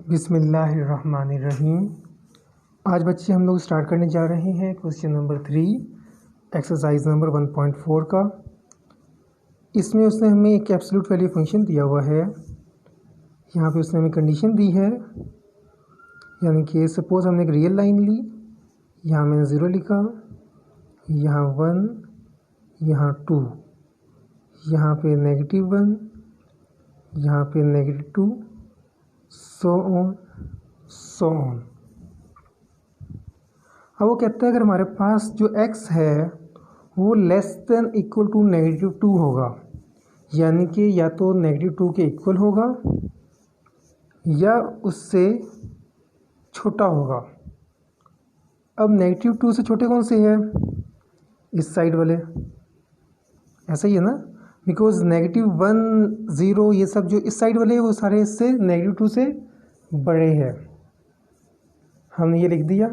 बिस्मिल्लाहिर्रहमानिर्रहीम। आज बच्चे हम लोग स्टार्ट करने जा रहे हैं क्वेश्चन नंबर 3 एक्सरसाइज नंबर 1.4 का। इसमें उसने हमें एक एब्सोल्यूट वैल्यू फंक्शन दिया हुआ है। यहाँ पे उसने हमें कंडीशन दी है, यानी कि सपोज़ हमने एक रियल लाइन ली, यहाँ मैंने 0 लिखा, यहाँ 1, यहाँ 2, यहाँ पे -1, यहाँ पे -2, सो ऑन। अब वो कहता है अगर हमारे पास जो x है वो लेस देन इक्वल टू -2 होगा, यानी कि या तो -2 के इक्वल होगा या उससे छोटा होगा। अब -2 से छोटे कौन से हैं? इस साइड वाले, ऐसा ही है ना, बिकॉज -1, 0 ये सब जो इस साइड वाले हैं वो सारे इससे -2 से बड़े हैं। हमने ये लिख दिया।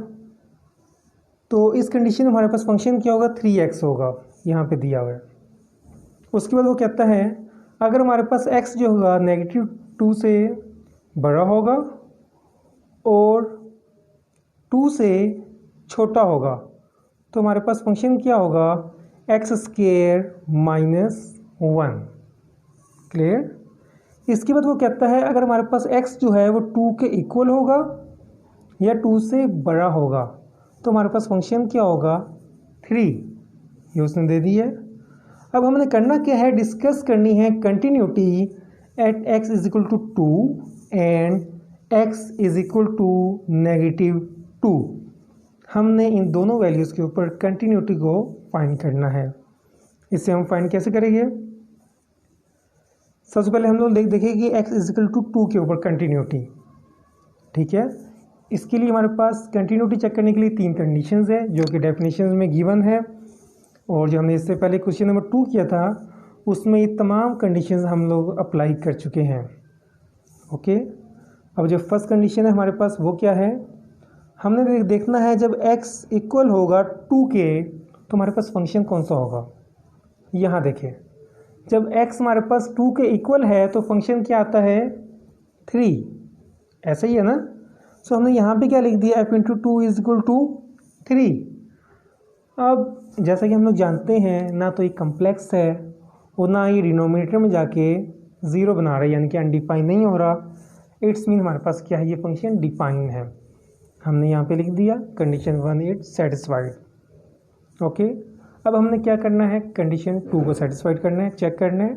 तो इस कंडीशन में हमारे पास फंक्शन क्या होगा? 3x होगा, यहाँ पे दिया हुआ है। उसके बाद वो कहता है अगर हमारे पास x जो होगा -2 से बड़ा होगा और 2 से छोटा होगा तो हमारे पास फंक्शन क्या होगा? x² - 1। क्लियर? इसके बाद वो कहता है अगर हमारे पास x जो है वो 2 के इक्वल होगा या 2 से बड़ा होगा तो हमारे पास फंक्शन क्या होगा? 3। ये उसने दे दी है। अब हमने करना क्या है? डिस्कस करनी है continuity at x = 2 and x = -2। हमने इन दोनों वैल्यूज़ के ऊपर कंटिन्यूटी को फाइंड करना है। इसे हम फाइंड कैसे करेंगे? सबसे पहले हम लोग देखें कि x = 2 के ऊपर कंटिन्यूटी। ठीक है, इसके लिए हमारे पास कंटिन्यूटी चेक करने के लिए 3 कंडीशंस है जो कि डेफिनेशंस में गिवन है, और जो हमने इससे पहले क्वेश्चन नंबर 2 किया था उसमें ये तमाम कंडीशंस हम लोग अप्लाई कर चुके हैं। ओके, अब जो फर्स्ट कंडीशन है हमारे पास वो क्या है? हमने देखना है जब x इक्वल होगा 2 के तो हमारे पास फंक्शन कौन सा होगा। यहाँ देखें, जब x हमारे पास 2 के इक्वल है तो फंक्शन क्या आता है? 3। ऐसा ही है ना। सो हमने यहाँ पे क्या लिख दिया? f × 2 = 3। अब जैसा कि हम लोग जानते हैं ना तो ये कम्प्लेक्स है और ना ये डिनोमिनेटर में जाके 0 बना रहा है, यानी कि अनडिफाइन नहीं हो रहा। इट्स मीन हमारे पास क्या है? ये फंक्शन डिफाइन है। हमने यहाँ पे लिख दिया कंडीशन 1 इट्स सेटिस्फाइड। ओके, अब हमने क्या करना है? कंडीशन 2 को सेटिस्फाइड करना है, चेक करना है।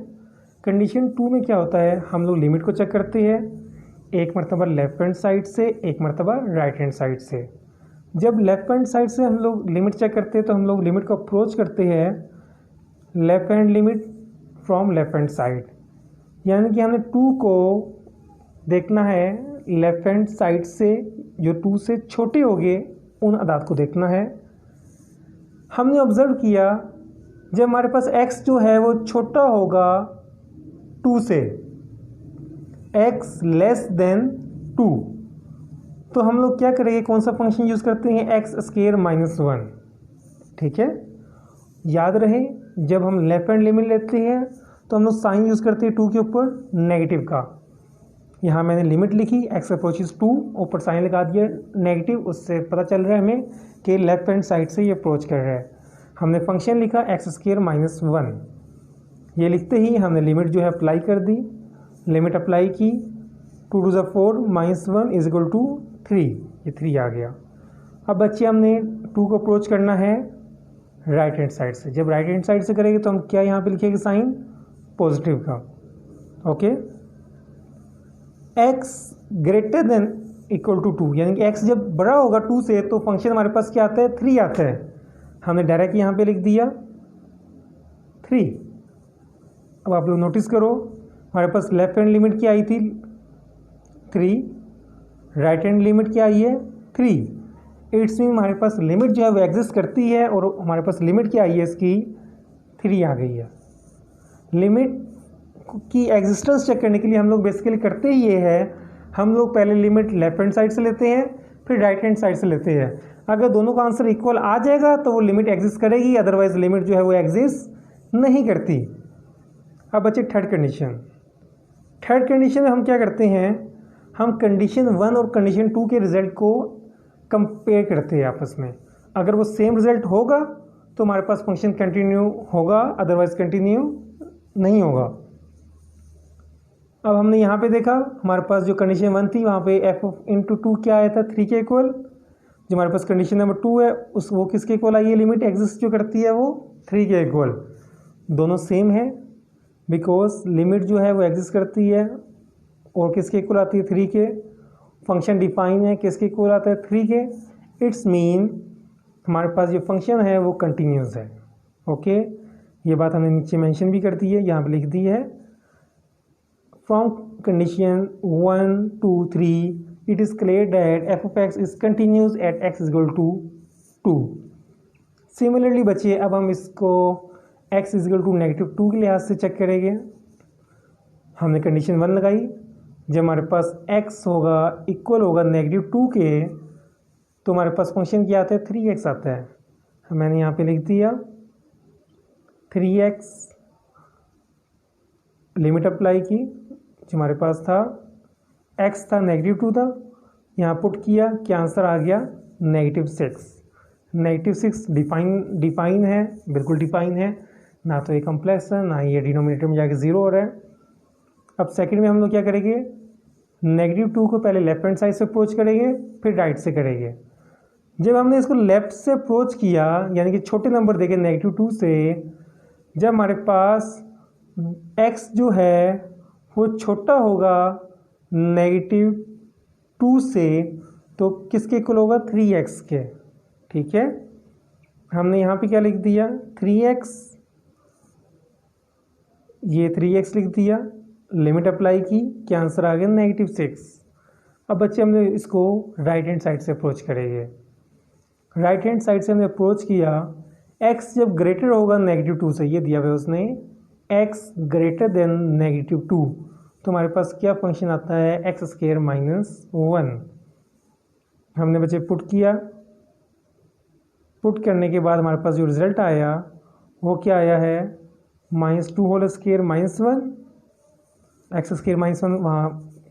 कंडीशन 2 में क्या होता है? हम लोग लिमिट को चेक करते हैं, एक मरतबा लेफ्ट हैंड साइड से, एक मरतबा राइट हैंड साइड से। जब लेफ्ट हैंड साइड से हम लोग लिमिट चेक करते हैं तो हम लोग लिमिट को अप्रोच करते हैं left hand limit from left hand side, यानी कि हमने 2 को देखना है लेफ्ट हैंड साइड से, जो 2 से छोटे होंगे उन अदाद को देखना है। हमने ऑब्ज़र्व किया जब हमारे पास x जो है वो छोटा होगा 2 से, x < 2, तो हम लोग क्या करेंगे? कौन सा फंक्शन यूज़ करते हैं? x² - 1। ठीक है, याद रहे जब हम लेफ्ट हैंड लिमिट लेते हैं तो हम लोग साइन यूज़ करते हैं 2 के ऊपर नेगेटिव का। यहाँ मैंने लिमिट लिखी x अप्रोचेस 2, ऊपर साइन लगा दिया नेगेटिव, उससे पता चल रहा है हमें कि लेफ्ट हैंड साइड से ये अप्रोच कर रहा है। हमने फंक्शन लिखा x² - 1। ये लिखते ही हमने लिमिट जो है अप्लाई कर दी, लिमिट अप्लाई की, 2 × 4 - 1 = 3, ये 3 आ गया। अब बच्चे हमने 2 को अप्रोच करना है राइट हैंड साइड से। जब राइट हैंड साइड से करेंगे तो हम क्या यहाँ पे लिखेंगे? साइन पॉजिटिव का। ओके, x > 2, यानी कि x जब बड़ा होगा 2 से तो फंक्शन हमारे पास क्या आता है? 3 आता है। हमने डायरेक्ट यहाँ पे लिख दिया 3। अब आप लोग नोटिस करो, हमारे पास लेफ्ट हैंड लिमिट क्या आई थी? 3, राइट हैंड लिमिट क्या आई है? 3। इट्स मीन हमारे पास लिमिट जो है वो एग्जिस्ट करती है और हमारे पास लिमिट क्या आई है? इसकी 3 आ गई है। लिमिट की एग्जिस्टेंस चेक करने के लिए हम लोग बेसिकली करते ही ये है, हम लोग पहले लिमिट लेफ्ट हैंड साइड से लेते हैं फिर राइट हैंड साइड से लेते हैं। अगर दोनों का आंसर इक्वल आ जाएगा तो वो लिमिट एग्जिस्ट करेगी, अदरवाइज लिमिट जो है वो एग्जिस्ट नहीं करती। अब बच्चे थर्ड कंडीशन में हम क्या करते हैं? हम कंडीशन 1 और कंडीशन 2 के रिज़ल्ट को कंपेयर करते हैं आपस में। अगर वो सेम रिज़ल्ट होगा तो हमारे पास फंक्शन कंटिन्यू होगा, अदरवाइज कंटिन्यू नहीं होगा। अब हमने यहाँ पे देखा हमारे पास जो कंडीशन 1 थी वहाँ पे f/2 क्या आया था 3 के इक्वल। जो हमारे पास कंडीशन नंबर 2 है वो किसके इक्वल आई है, लिमिट एग्जिस्ट जो करती है वो 3 के इक्वल। दोनों सेम है बिकॉज लिमिट जो है वो एग्जिस्ट करती है और किसके इक्वल आती है 3 के। फंक्शन डिफाइन है किसके इक्वल आता है 3 के। इट्स मीन हमारे पास जो फंक्शन है वो कंटिन्यूस है। ओके, ये बात हमने नीचे मेंशन भी कर दी है, यहाँ पे लिख दी है। From condition 1 2 3 it is clear that f(x) is continuous at x = 2। Similarly बच्चे अब हम इसको x = -2 के लिहाज से चेक करेंगे। हमने कंडीशन 1 लगाई, जब हमारे पास x होगा इक्वल होगा -2 के तो हमारे पास फंक्शन क्या आता है 3x आता है। मैंने यहाँ पे लिख दिया 3x, लिमिट अप्लाई की, जो हमारे पास था x था -2 था, यहाँ पुट किया, क्या आंसर आ गया -6। -6 डिफाइन है, बिल्कुल डिफाइन है, ना तो ये कम्प्लेक्स है ना ये डिनोमिनेटर में जाके 0 हो रहा है। अब सेकंड में हम लोग क्या करेंगे, -2 को पहले लेफ्ट हैंड साइड से अप्रोच करेंगे फिर राइट से करेंगे। जब हमने इसको लेफ्ट से अप्रोच किया यानी कि छोटे नंबर देखे -2 से, जब हमारे पास x जो है वो छोटा होगा -2 से तो किसके इक्वल होगा 3x के। ठीक है, हमने यहाँ पे क्या लिख दिया 3x, ये 3x लिख दिया, लिमिट अप्लाई की, क्या आंसर आ गया -6। अब बच्चे हमने इसको राइट हैंड साइड से अप्रोच करेंगे। राइट हैंड साइड से हमने अप्रोच किया, x जब ग्रेटर होगा -2 से, ये दिया हुआ उसने x ग्रेटर देन -2 तो हमारे पास क्या फंक्शन आता है x² - 1। हमने बच्चे पुट किया, पुट करने के बाद हमारे पास जो रिज़ल्ट आया वो क्या आया है -2 होल स्क्वायर -1, x² -1, वहाँ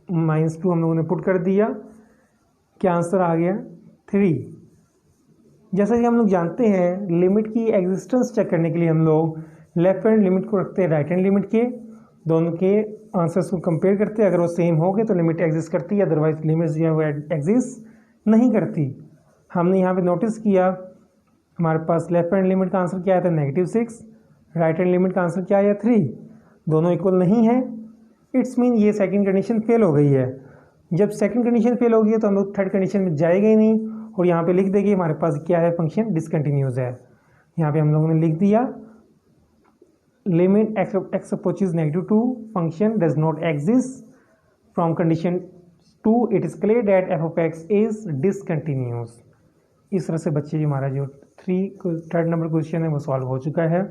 -2 हम लोगों ने पुट कर दिया, क्या आंसर आ गया 3। जैसा कि हम लोग जानते हैं लिमिट की एग्जिस्टेंस चेक करने के लिए हम लोग लेफ्ट हैंड लिमिट को रखते हैं राइट हैंड लिमिट के, दोनों के आंसर्स को कंपेयर करते हैं। अगर वो सेम हो गए तो लिमिट एग्जिस्ट करती है, अदरवाइज लिमिट जो है वो एग्जिस्ट नहीं करती। हमने यहाँ पे नोटिस किया हमारे पास लेफ्ट हैंड लिमिट का आंसर क्या आया था -6, राइट हैंड लिमिट का आंसर क्या आया 3, दोनों इक्वल नहीं है। इट्स मीन ये सेकंड कंडीशन फेल हो गई है। जब सेकंड कंडीशन फेल होगी तो हम लोग थर्ड कंडीशन में जाएगा ही नहीं और यहाँ पे लिख देंगे हमारे पास क्या है फंक्शन डिसकंटिन्यूस है। यहाँ पे हम लोगों ने लिख दिया limit x approaches -2 function does not exist from condition 2 it is clear that f(x) is discontinuous. इस तरह से बच्चे हमारा जो थर्ड नंबर क्वेश्चन है वो सॉल्व हो चुका है।